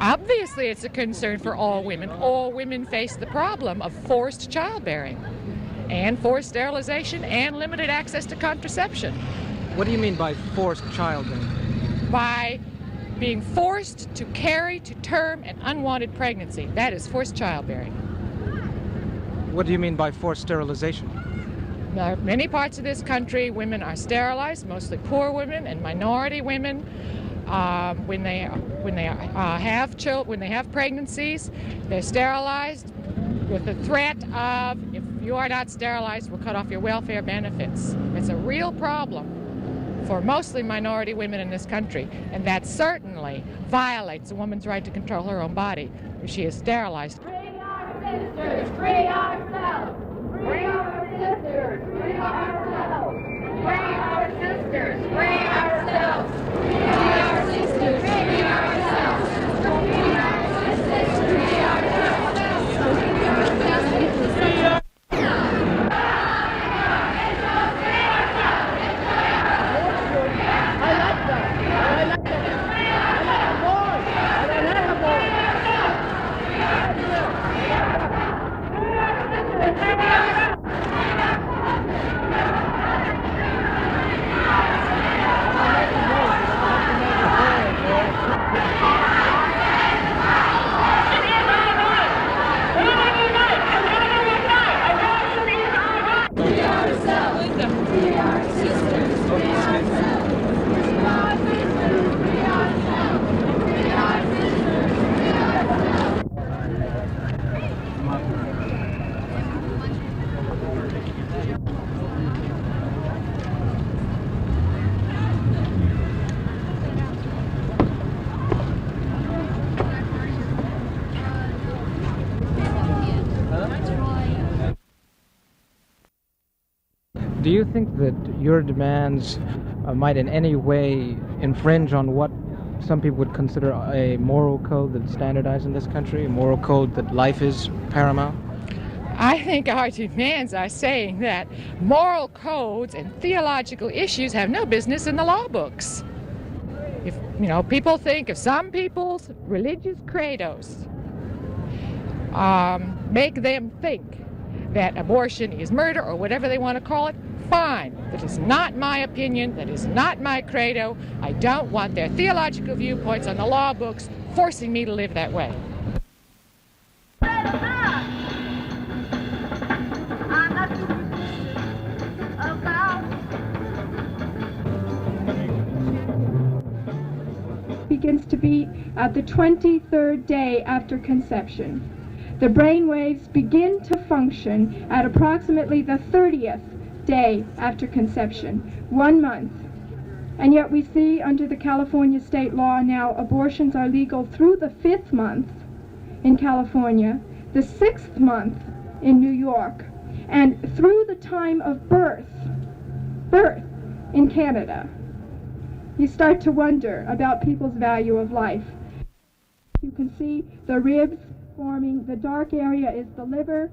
Obviously, it's a concern for all women. All women face the problem of forced childbearing and forced sterilization and limited access to contraception. What do you mean by forced childbearing? By being forced to carry to term an unwanted pregnancy. That is forced childbearing. What do you mean by forced sterilization? Now, many parts of this country, women are sterilized, mostly poor women and minority women. When they have pregnancies, they're sterilized with the threat of, if you are not sterilized, we'll cut off your welfare benefits. It's a real problem for mostly minority women in this country, and that certainly violates a woman's right to control her own body if she is sterilized. Free our sisters, free ourselves, free our sisters, free ourselves, free our sisters, free ourselves, free our sisters, free ourselves, free our sisters, free ourselves. Do you think that your demands might in any way infringe on what some people would consider a moral code that's standardized in this country, a moral code that life is paramount? I think our demands are saying that moral codes and theological issues have no business in the law books. If, people think if some people's religious credos make them think that abortion is murder or whatever they want to call it, fine. That is not my opinion. That is not my credo. I don't want their theological viewpoints on the law books forcing me to live that way. Begins to beat at the 23rd day after conception. The brain waves begin to function at approximately the 30th day after conception, 1 month. And yet we see under the California state law now abortions are legal through the 5th month in California, the 6th month in New York, and through the time of birth in Canada. You start to wonder about people's value of life. You can see the ribs forming. The dark area is the liver.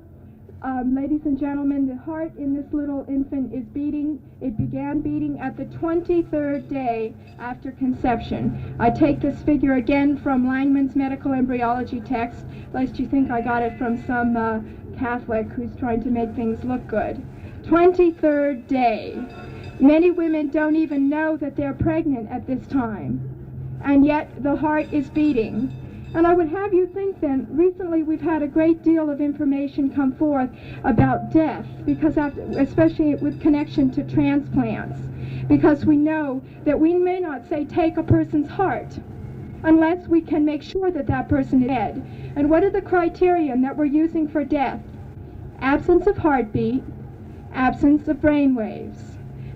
Ladies and gentlemen, the heart in this little infant is beating. It began beating at the 23rd day after conception. I take this figure again from Langman's medical embryology text, lest you think I got it from some Catholic who's trying to make things look good. 23rd day. Many women don't even know that they're pregnant at this time, and yet the heart is beating. And I would have you think then, recently we've had a great deal of information come forth about death, because especially with connection to transplants, because we know that we may not say take a person's heart unless we can make sure that that person is dead. And what are the criterion that we're using for death? Absence of heartbeat, absence of brain waves.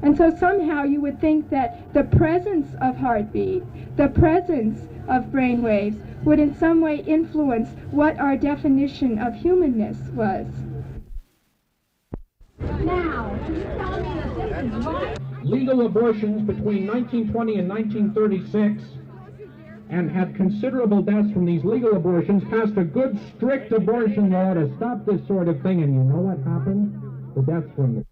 And so somehow you would think that the presence of heartbeat, the presence of brain waves, would in some way influence what our definition of humanness was. Now, can you tell me that this is right? Legal abortions between 1920 and 1936, and had considerable deaths from these legal abortions, passed a good, strict abortion law to stop this sort of thing, and you know what happened? The deaths from the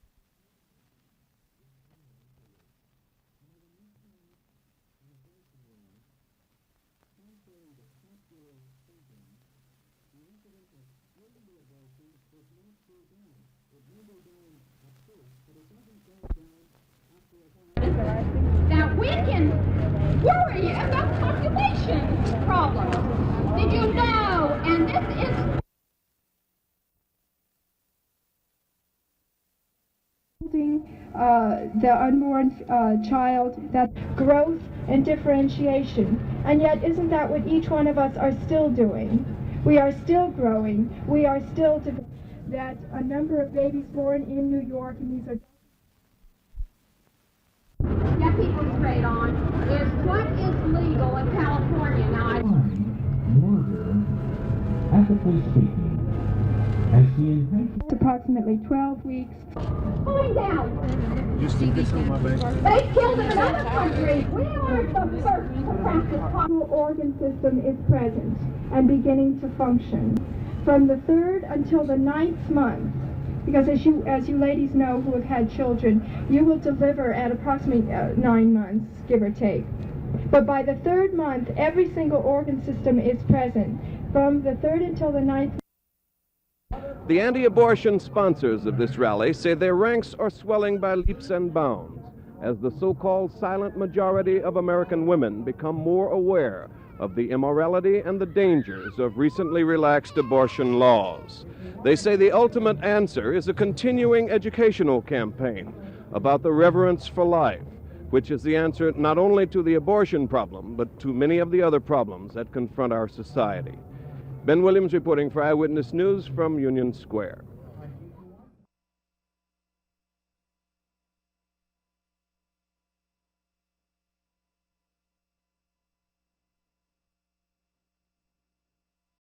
That we can worry about population problems. Did you know? And this is the unborn child, that growth and differentiation. And yet, isn't that what each one of us are still doing? We are still growing. We are still that a number of babies born in New York, and these are get people straight on, is what is legal in California now. Murder, ethically speaking, as the intention. approximately 12 weeks. Find out. They killed in another country. We are the first to practice. The organ system is present and beginning to function. From the 3rd until the 9th month, because as you ladies know who have had children, you will deliver at approximately 9 months, give or take. But by the 3rd month, every single organ system is present. From the 3rd until the 9th. The anti-abortion sponsors of this rally say their ranks are swelling by leaps and bounds as the so-called silent majority of American women become more aware of the immorality and the dangers of recently relaxed abortion laws. They say the ultimate answer is a continuing educational campaign about the reverence for life, which is the answer not only to the abortion problem, but to many of the other problems that confront our society. Ben Williams reporting for Eyewitness News from Union Square.